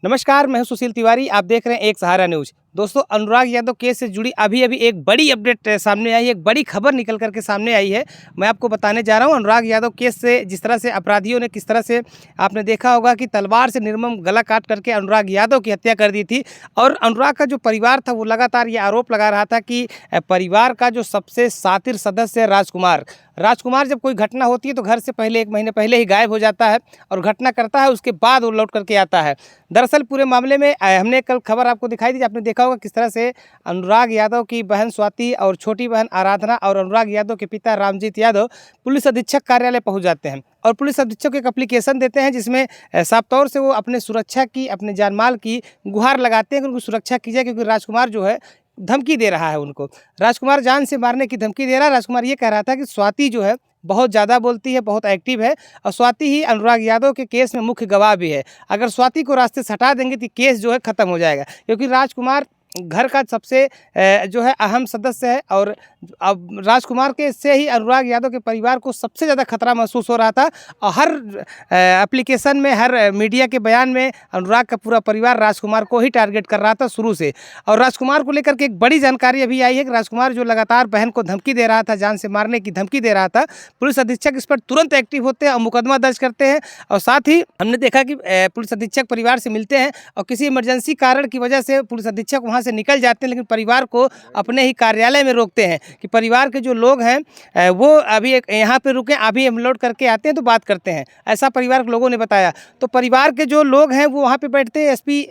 नमस्कार, मैं हूं सुशील तिवारी। आप देख रहे हैं एक सहारा न्यूज़। दोस्तों, अनुराग यादव केस से जुड़ी अभी एक बड़ी अपडेट सामने आई है, एक बड़ी खबर निकल कर के सामने आई है। मैं आपको बताने जा रहा हूं अनुराग यादव केस से जिस तरह से अपराधियों ने किस तरह से आपने देखा होगा कि तलवार से निर्मम गला काट करके अनुराग यादव की हत्या कर दी थी। और अनुराग का जो परिवार था वो लगातार ये आरोप लगा रहा था कि परिवार का जो सबसे शातिर सदस्य है राजकुमार जब कोई घटना होती है तो घर से पहले 1 महीने पहले ही गायब हो जाता है और घटना करता है, उसके बाद वो लौट करके आता है। दरअसल पूरे मामले में हमने कल खबर आपको दिखाई थी, आपने देखा होगा किस तरह से अनुराग यादव की बहन स्वाति और छोटी बहन आराधना और अनुराग यादव के पिता रामजीत यादव पुलिस अधीक्षक कार्यालय पहुंच जाते हैं और पुलिस अधीक्षक को एक एप्लीकेशन देते हैं जिसमें साफ तौर से वो अपने सुरक्षा की, अपने जानमाल की गुहार लगाते हैं कि उनकी सुरक्षा की जाए, क्योंकि राजकुमार जो है धमकी दे रहा है उनको। राजकुमार जान से मारने की धमकी दे रहा है। राजकुमार ये कह रहा था कि स्वाति जो है बहुत ज़्यादा बोलती है, बहुत एक्टिव है और स्वाति ही अनुराग यादव के केस में मुख्य गवाह भी है। अगर स्वाति को रास्ते से हटा देंगे तो केस जो है ख़त्म हो जाएगा, क्योंकि राजकुमार घर का सबसे जो है अहम सदस्य है। और अब राजकुमार के से ही अनुराग यादव के परिवार को सबसे ज़्यादा खतरा महसूस हो रहा था और हर एप्लीकेशन में, हर मीडिया के बयान में अनुराग का पूरा परिवार राजकुमार को ही टारगेट कर रहा था शुरू से। और राजकुमार को लेकर के एक बड़ी जानकारी अभी आई है कि राजकुमार जो लगातार बहन को धमकी दे रहा था, जान से मारने की धमकी दे रहा था, पुलिस अधीक्षक इस पर तुरंत एक्टिव होते हैं और मुकदमा दर्ज करते हैं। और साथ ही हमने देखा कि पुलिस अधीक्षक परिवार से मिलते हैं और किसी इमरजेंसी कारण की वजह से पुलिस अधीक्षक वहाँ से निकल जाते हैं, लेकिन परिवार को अपने ही कार्यालय में रोकते हैं कि परिवार के जो लोग हैं वो अभी यहाँ पे रुके, अभी हम लौट करके आते हैं तो बात करते हैं, ऐसा परिवार के लोगों ने बताया। तो परिवार के जो लोग हैं वो वहाँ पे बैठते हैं, एसपी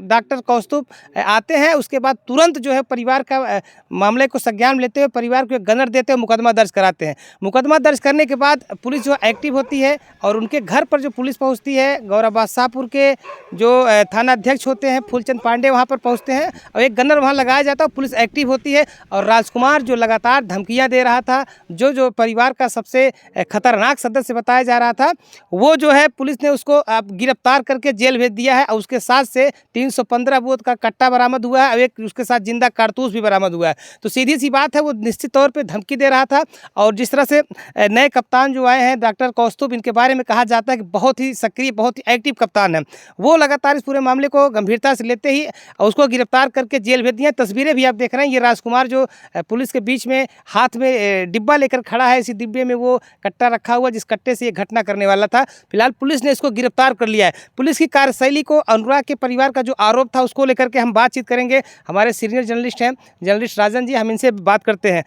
डॉक्टर कौस्तुभ आते हैं, उसके बाद तुरंत जो है परिवार का मामले को संज्ञान लेते हुए परिवार को गनर देते हुए मुकदमा दर्ज कराते हैं। मुकदमा दर्ज करने के बाद पुलिस जो एक्टिव होती है और उनके घर पर जो पुलिस पहुँचती है, गौरव बादशाहपुर के जो थाना अध्यक्ष होते हैं फूलचंद पांडे वहाँ पर पहुँचते हैं और एक गनर वहाँ लगाया जाता है, पुलिस एक्टिव होती है। और राजकुमार जो लगातार धमकियां दे रहा था, जो परिवार का सबसे खतरनाक सदस्य बताया जा रहा था, वो जो है पुलिस ने उसको गिरफ्तार करके जेल भेज दिया है और उसके साथ से 315 बोर का कट्टा बरामद हुआ है और एक उसके साथ जिंदा कारतूस भी बरामद हुआ है। तो सीधी सी बात है, वो निश्चित तौर पर धमकी दे रहा था। और जिस तरह से नए कप्तान जो आए हैं डॉक्टर कौस्तुभ, इनके बारे में कहा जाता है कि बहुत ही सक्रिय, बहुत ही एक्टिव कप्तान है, वो लगातार इस पूरे मामले को गंभीरता से लेते ही उसको गिरफ्तार करके जेल भेज दिया। तस्वीरें भी आप देख रहे हैं, ये राजकुमार जो पुलिस के बीच में हाथ में डिब्बा लेकर खड़ा है, इसी डिब्बे में वो कट्टा रखा हुआ जिस कट्टे से ये घटना करने वाला था। फिलहाल पुलिस ने इसको गिरफ्तार कर लिया है। पुलिस की कार्यशैली को, अनुराग के परिवार का जो आरोप था उसको लेकर के हम बातचीत करेंगे। हमारे सीनियर जर्नलिस्ट हैं, जर्नलिस्ट राजन जी, हम इनसे बात करते हैं।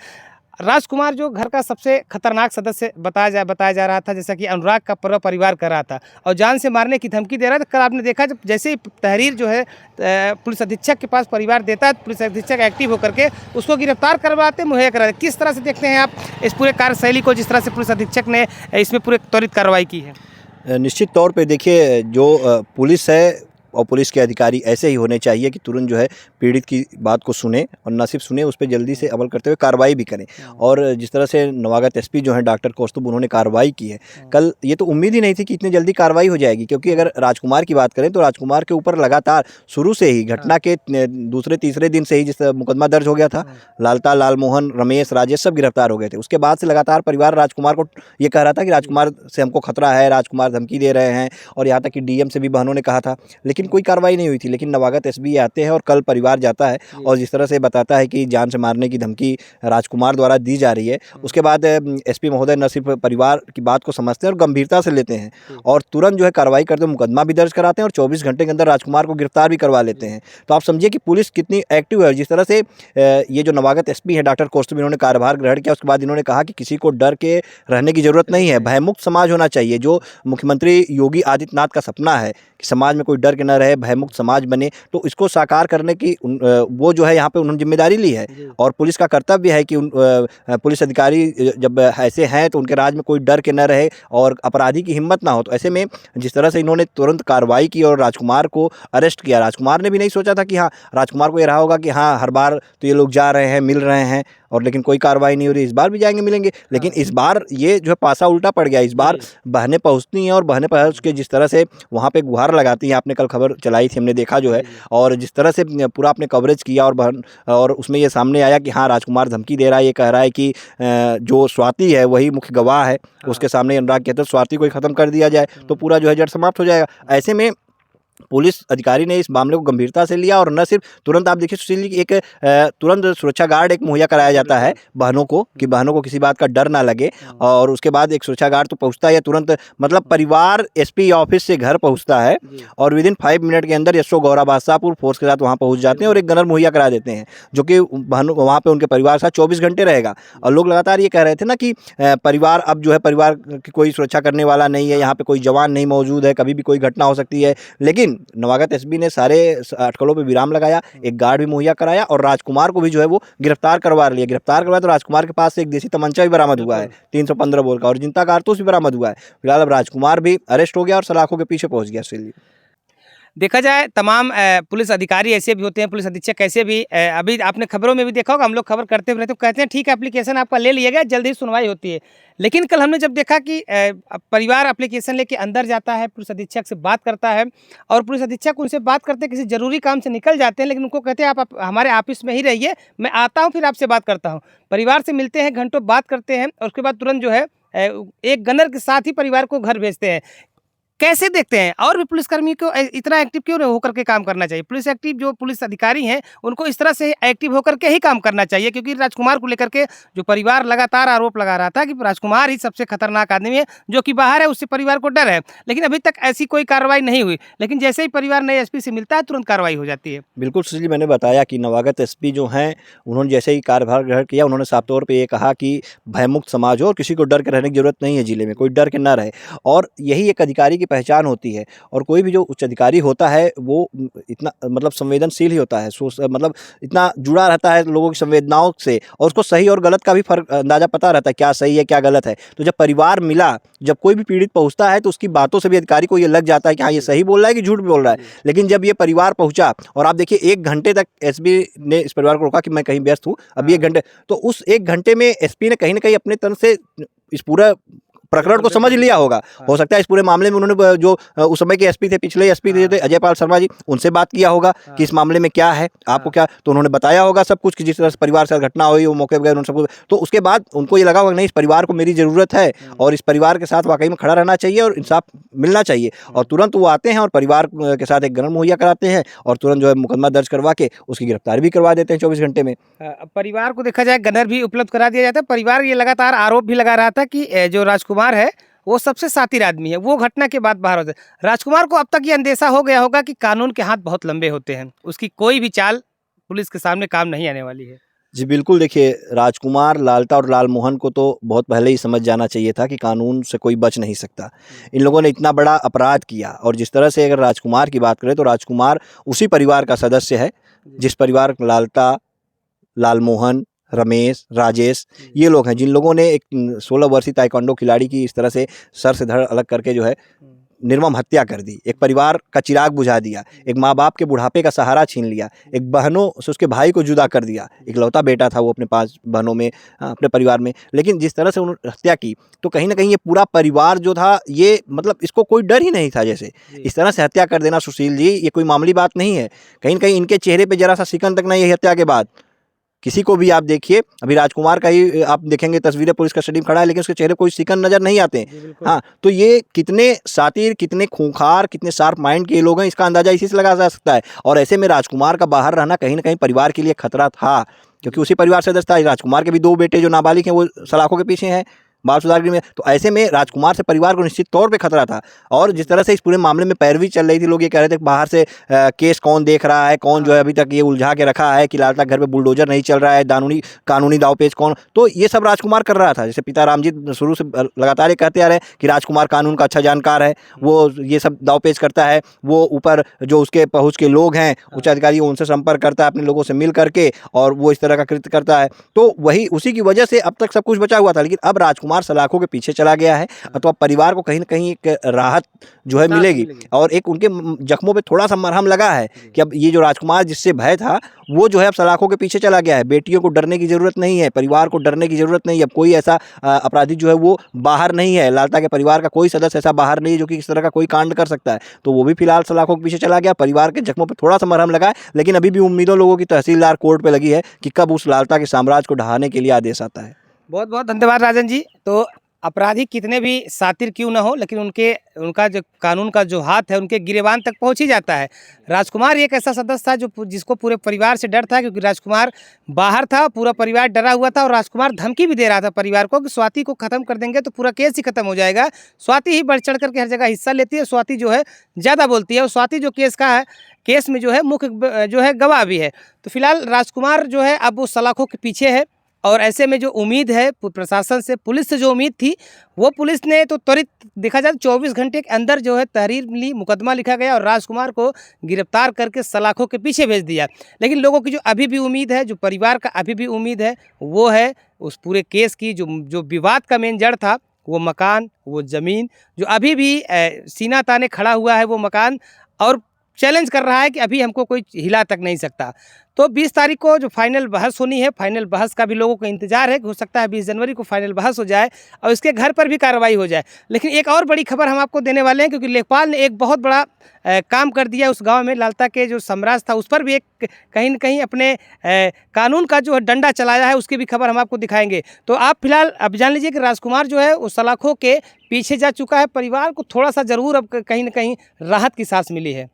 राजकुमार जो घर का सबसे खतरनाक सदस्य बताया जा रहा था, जैसा कि अनुराग का पूरा परिवार कर रहा था और जान से मारने की धमकी दे रहा था। कल आपने देखा जब जैसे ही तहरीर जो है पुलिस अधीक्षक के पास परिवार देता है, पुलिस अधीक्षक एक्टिव होकर के उसको गिरफ्तार करवाते, मुहैया कराते। किस तरह से देखते हैं आप इस पूरे कार्यशैली को, जिस तरह से पुलिस अधीक्षक ने इसमें पूरे त्वरित कार्रवाई की है? निश्चित तौर पे देखिए, जो पुलिस है और पुलिस के अधिकारी ऐसे ही होने चाहिए कि तुरंत जो है पीड़ित की बात को सुने और न सिर्फ सुने, उस पर जल्दी से अमल करते हुए कार्रवाई भी करें। और जिस तरह से नवागत एसपी जो हैं डॉक्टर कौस्तुभ, उन्होंने कार्रवाई की है कल, ये तो उम्मीद ही नहीं थी कि इतनी जल्दी कार्रवाई हो जाएगी। क्योंकि अगर राजकुमार की बात करें तो राजकुमार के ऊपर लगातार शुरू से ही घटना के दूसरे तीसरे दिन से ही जिस मुकदमा दर्ज हो गया था, लालता, लालमोहन, रमेश, राजेश सब गिरफ्तार हो गए थे। उसके बाद से लगातार परिवार राजकुमार को ये कह रहा था कि राजकुमार से हमको खतरा है, राजकुमार धमकी दे रहे हैं, और यहाँ तक कि डीएम से भी बहनों ने कहा था, लेकिन कोई कार्रवाई नहीं हुई थी। लेकिन नवागत एसपी आते हैं और कल परिवार जाता है और जिस तरह से बताता है कि जान से मारने की धमकी राजकुमार द्वारा दी जा रही है, उसके बाद एसपी महोदय न सिर्फ परिवार की बात को समझते हैं और गंभीरता से लेते हैं और तुरंत जो है कार्रवाई करते हैं, मुकदमा भी दर्ज कराते हैं और 24 घंटे के अंदर राजकुमार को गिरफ्तार भी करवा लेते हैं। तो आप समझिए कि पुलिस कितनी एक्टिव है। जिस तरह से ये जो नवागत एसपी है डॉक्टर कौस्तुभ, इन्होंने कार्यभार ग्रहण किया, उसके बाद इन्होंने कहा कि किसी को डर के रहने की जरूरत नहीं है, भयमुक्त समाज होना चाहिए। जो मुख्यमंत्री योगी आदित्यनाथ का सपना है कि समाज में कोई डर के न रहे, भयमुक्त समाज बने, तो इसको साकार करने की वो जो है यहाँ पे उन्होंने जिम्मेदारी ली है। और पुलिस का कर्तव्य है कि पुलिस अधिकारी जब ऐसे हैं तो उनके राज में कोई डर के न रहे और अपराधी की हिम्मत ना हो। तो ऐसे में जिस तरह से इन्होंने तुरंत कार्रवाई की और राजकुमार को अरेस्ट किया, राजकुमार ने भी नहीं सोचा था कि हाँ, राजकुमार को ये रहा होगा कि हाँ हर बार तो ये लोग जा रहे हैं, मिल रहे हैं और लेकिन कोई कार्रवाई नहीं हो रही, इस बार भी जाएंगे मिलेंगे। लेकिन इस बार ये जो है पासा उल्टा पड़ गया। इस बार बहनें पहुँचती हैं और बहनें पहुँच के जिस तरह से वहाँ पे गुहार लगाती हैं, आपने कल खबर चलाई थी, हमने देखा जो है, और जिस तरह से पूरा आपने कवरेज किया और उसमें ये सामने आया कि हाँ राजकुमार धमकी दे रहा है, ये कह रहा है कि जो स्वाति है वही मुख्य गवाह है, उसके सामने अनुराग कहते हैं स्वाति को ही खत्म कर दिया जाए तो पूरा जो है जड़ समाप्त हो जाएगा। ऐसे में पुलिस अधिकारी ने इस मामले को गंभीरता से लिया और न सिर्फ तुरंत, आप देखिए सुशील जी, एक तुरंत सुरक्षा गार्ड एक मुहैया कराया जाता है बहनों को, कि बहनों को किसी बात का डर ना लगे। और उसके बाद एक सुरक्षा गार्ड तो पहुंचता है तुरंत, मतलब परिवार एसपी ऑफिस से घर पहुंचता है और विदिन 5 मिनट के अंदर यशो गौरा बादशाहपुर फोर्स के साथ वहाँ पहुँच जाते हैं और एक गनर मुहैया करा देते हैं, जो कि बहनों वहाँ पर उनके परिवार के साथ 24 घंटे रहेगा। और लोग लगातार ये कह रहे थे ना कि परिवार अब जो है, परिवार की कोई सुरक्षा करने वाला नहीं है, यहाँ पे कोई जवान नहीं मौजूद है, कभी भी कोई घटना हो सकती है। लेकिन नवागत एसपी ने सारे अटकलों पे विराम लगाया, एक गार्ड भी मुहैया कराया और राजकुमार को भी जो है वो गिरफ्तार करवा लिया। गिरफ्तार करवाया तो राजकुमार के पास से एक देसी तमंचा भी बरामद हुआ है 315 बोर का, और जिंदा कारतूस भी बरामद हुआ है। फिलहाल अब राजकुमार भी अरेस्ट हो गया और सलाखों के पीछे पहुंच गया। देखा जाए तमाम पुलिस अधिकारी ऐसे भी होते हैं, पुलिस अधीक्षक ऐसे भी अभी आपने खबरों में भी देखा होगा, हम लोग खबर करते हुए रहते हैं, तो कहते हैं ठीक है एप्लीकेशन आपका ले लिया गया, जल्दी सुनवाई होती है। लेकिन कल हमने जब देखा कि परिवार एप्लीकेशन लेके अंदर जाता है, पुलिस अधीक्षक से बात करता है और पुलिस अधीक्षक उनसे बात करते किसी ज़रूरी काम से निकल जाते हैं, लेकिन उनको कहते हैं आप हमारे ऑफिस में ही रहिए, मैं आता हूँ फिर आपसे बात करता हूँ। परिवार से मिलते हैं, घंटों बात करते हैं और उसके बाद तुरंत जो है एक गनर के साथ ही परिवार को घर भेजते हैं। कैसे देखते हैं और भी पुलिसकर्मी को इतना एक्टिव क्यों होकर के काम करना चाहिए? पुलिस एक्टिव जो पुलिस अधिकारी हैं उनको इस तरह से एक्टिव होकर के ही काम करना चाहिए, क्योंकि राजकुमार को लेकर के जो परिवार लगातार आरोप लगा रहा था कि राजकुमार ही सबसे खतरनाक आदमी है, जो कि बाहर है, उससे परिवार को डर है। लेकिन अभी तक ऐसी कोई कार्रवाई नहीं हुई, लेकिन जैसे ही परिवार नए एसपी से मिलता है तुरंत कार्रवाई हो जाती है। बिल्कुल सुशील जी, मैंने बताया कि नवागत एसपी जो हैं, उन्होंने जैसे ही कार्यभार ग्रहण किया, उन्होंने साफ तौर पे ये कहा कि भयमुक्त समाज हो और किसी को डर के रहने की ज़रूरत नहीं है, ज़िले में कोई डर के ना रहे। और यही एक अधिकारी की पहचान होती है। और कोई भी जो उच्च अधिकारी होता है वो इतना मतलब संवेदनशील ही होता है, मतलब इतना जुड़ा रहता है लोगों की संवेदनाओं से, और उसको सही और गलत का भी फर्क अंदाज़ा पता रहता है, क्या सही है क्या गलत है। तो जब परिवार मिला, जब कोई भी पीड़ित पहुँचता है तो उसकी बातों से भी अधिकारी को ये लग जाता है कि हाँ ये सही बोल रहा है कि झूठ बोल रहा है। लेकिन जब ये परिवार पहुंचा, और आप देखिए 1 घंटे तक एसपी ने इस परिवार को रोका कि मैं कहीं व्यस्त हूँ, अभी 1 घंटे, तो उस 1 घंटे में एसपी ने कहीं ना कहीं अपने तरफ से इस पूरा प्रकरण को समझ लिया होगा। हो सकता है इस पूरे मामले में उन्होंने जो उस समय के एसपी थे, पिछले एसपी थे अजय पाल शर्मा जी, उनसे बात किया होगा कि इस मामले में क्या है, आपको क्या, तो उन्होंने बताया होगा सब कुछ कि जिस तरह से परिवार से घटना हुई, वो मौके पर गए, उन्होंने सब कुछ, तो उसके बाद उनको ये लगा होगा नहीं, इस परिवार को मेरी ज़रूरत है और इस परिवार के साथ वाकई में खड़ा रहना चाहिए और इंसाफ मिलना चाहिए। और तुरंत वो आते हैं और परिवार के साथ एक गनर मुहैया कराते हैं और तुरंत जो है मुकदमा दर्ज करवा के उसकी गिरफ्तारी भी करवा देते हैं 24 घंटे में। परिवार को देखा जाए गनर भी उपलब्ध करा दिया जाता है। परिवार ये लगातार आरोप भी लगा रहा था कि जो राजकुमार है वो सबसे शातिर आदमी है, वो घटना के बाद बाहर होता है। राजकुमार को अब तक ये अंदेशा हो गया होगा कि कानून के हाथ बहुत लंबे होते हैं, उसकी कोई भी चाल पुलिस के सामने काम नहीं आने वाली है। जी बिल्कुल, देखिए राजकुमार, लालता और लालमोहन को तो बहुत पहले ही समझ जाना चाहिए था कि कानून से कोई बच नहीं सकता। इन लोगों ने इतना बड़ा अपराध किया, और जिस तरह से अगर राजकुमार की बात करें तो राजकुमार उसी परिवार का सदस्य है जिस परिवार लालता, लालमोहन, रमेश, राजेश, ये लोग हैं जिन लोगों ने एक 16 वर्षीय ताइक्वांडो खिलाड़ी की इस तरह से सर से धड़ अलग करके जो है निर्मम हत्या कर दी, एक परिवार का चिराग बुझा दिया, एक माँ बाप के बुढ़ापे का सहारा छीन लिया, एक बहनों से उसके भाई को जुदा कर दिया, इकलौता बेटा था वो अपने 5 बहनों में, अपने परिवार में। लेकिन जिस तरह से उन्होंने हत्या की, तो कहीं ना कहीं ये पूरा परिवार जो था, ये मतलब इसको कोई डर ही नहीं था। जैसे इस तरह से हत्या कर देना सुशील जी, ये कोई मामूली बात नहीं है। कहीं ना कहीं इनके चेहरे पर जरा सा सिकन तक नहीं है हत्या के बाद। किसी को भी आप देखिए, अभी राजकुमार का ही आप देखेंगे तस्वीरें, पुलिस कस्टडी में खड़ा है लेकिन उसके चेहरे कोई सिकन नजर नहीं आते हैं। हाँ, तो ये कितने शातिर, कितने खूंखार, कितने शार्प माइंड के लोग हैं, इसका अंदाजा इसी से लगा जा सकता है। और ऐसे में राजकुमार का बाहर रहना कहीं ना कहीं परिवार के लिए खतरा था, क्योंकि उसी परिवार से सदस्य था। राजकुमार के भी 2 बेटे जो नाबालिग हैं वो सलाखों के पीछे हैं बाल सुधार गृह में, तो ऐसे में राजकुमार से परिवार को निश्चित तौर पे खतरा था। और जिस तरह से इस पूरे मामले में पैरवी चल रही थी, लोग ये कह रहे थे कि बाहर से केस कौन देख रहा है, कौन जो है अभी तक ये उलझा के रखा है कि लालता घर पे बुलडोजर नहीं चल रहा है, कानूनी दावपेच कौन, तो ये सब राजकुमार कर रहा था। जैसे पिता रामजीत शुरू से लगातार ये कहते आ रहे हैं कि राजकुमार कानून का अच्छा जानकार है, वो ये सब दावपेच करता है, वो ऊपर जो उसके पहुँच के लोग हैं उच्च अधिकारी, उनसे संपर्क करता है अपने लोगों से मिल करके, और वो इस तरह का कृत्य करता है। तो वही उसी की वजह से अब तक सब कुछ बचा हुआ था। लेकिन अब राजकुमार सलाखों के पीछे चला गया है, तो अब परिवार को कहीं ना कहीं एक राहत जो है मिलेगी, और एक उनके जख्मों पे थोड़ा सा मरहम लगा है कि अब ये जो राजकुमार जिससे भय था वो जो है अब सलाखों के पीछे चला गया है। बेटियों को डरने की जरूरत नहीं है, परिवार को डरने की जरूरत नहीं है। अब कोई ऐसा अपराधी जो है वो बाहर नहीं है, लालता के परिवार का कोई सदस्य ऐसा बाहर नहीं है जो कि इस तरह का कोई कांड कर सकता है। तो वो भी फिलहाल सलाखों के पीछे चला गया, परिवार के जख्मों पर थोड़ा सा मरहम लगा है। लेकिन अभी भी उम्मीदों लोगों की तहसीलदार कोर्ट पर लगी है कि कब उस लालता के साम्राज्य को ढहाने के लिए आदेश आता है। बहुत बहुत धन्यवाद राजन जी। तो अपराधी कितने भी शातिर क्यों ना हो, लेकिन उनका जो कानून का जो हाथ है उनके गिरेबान तक पहुंच ही जाता है। राजकुमार एक ऐसा सदस्य था जिसको पूरे परिवार से डर था, क्योंकि राजकुमार बाहर था, पूरा परिवार डरा हुआ था और राजकुमार धमकी भी दे रहा था परिवार को कि स्वाति को ख़त्म कर देंगे तो पूरा केस ही खत्म हो जाएगा। स्वाति ही बढ़ चढ़ करके हर जगह हिस्सा लेती है, स्वाति जो है ज़्यादा बोलती है और स्वाति जो केस में जो है मुख्य जो है गवाह भी है। तो फिलहाल राजकुमार जो है अब वो सलाखों के पीछे है और ऐसे में जो उम्मीद है प्रशासन से, पुलिस से जो उम्मीद थी, वो पुलिस ने तो त्वरित देखा जाए 24 घंटे के अंदर जो है तहरीर मिली, मुकदमा लिखा गया और राजकुमार को गिरफ्तार करके सलाखों के पीछे भेज दिया। लेकिन लोगों की जो अभी भी उम्मीद है, जो परिवार का अभी भी उम्मीद है, वो है उस पूरे केस की जो विवाद का मेन जड़ था, वो मकान, वो ज़मीन, जो अभी भी सीना ताने खड़ा हुआ है वो मकान, और चैलेंज कर रहा है कि अभी हमको कोई हिला तक नहीं सकता। तो 20 तारीख को जो फाइनल बहस होनी है, फाइनल बहस का भी लोगों को इंतजार है कि हो सकता है 20 जनवरी को फाइनल बहस हो जाए और इसके घर पर भी कार्रवाई हो जाए। लेकिन एक और बड़ी खबर हम आपको देने वाले हैं, क्योंकि लेखपाल ने एक बहुत बड़ा काम कर दिया उस गांव में। लालता के जो सम्राट था उस पर भी एक कहीं न कहीं अपने कानून का जो डंडा चलाया है, उसकी भी खबर हम आपको दिखाएंगे। तो आप फिलहाल अब जान लीजिए कि राजकुमार जो है उस सलाखों के पीछे जा चुका है। परिवार को थोड़ा सा ज़रूर अब कहीं न कहीं राहत की सांस मिली है।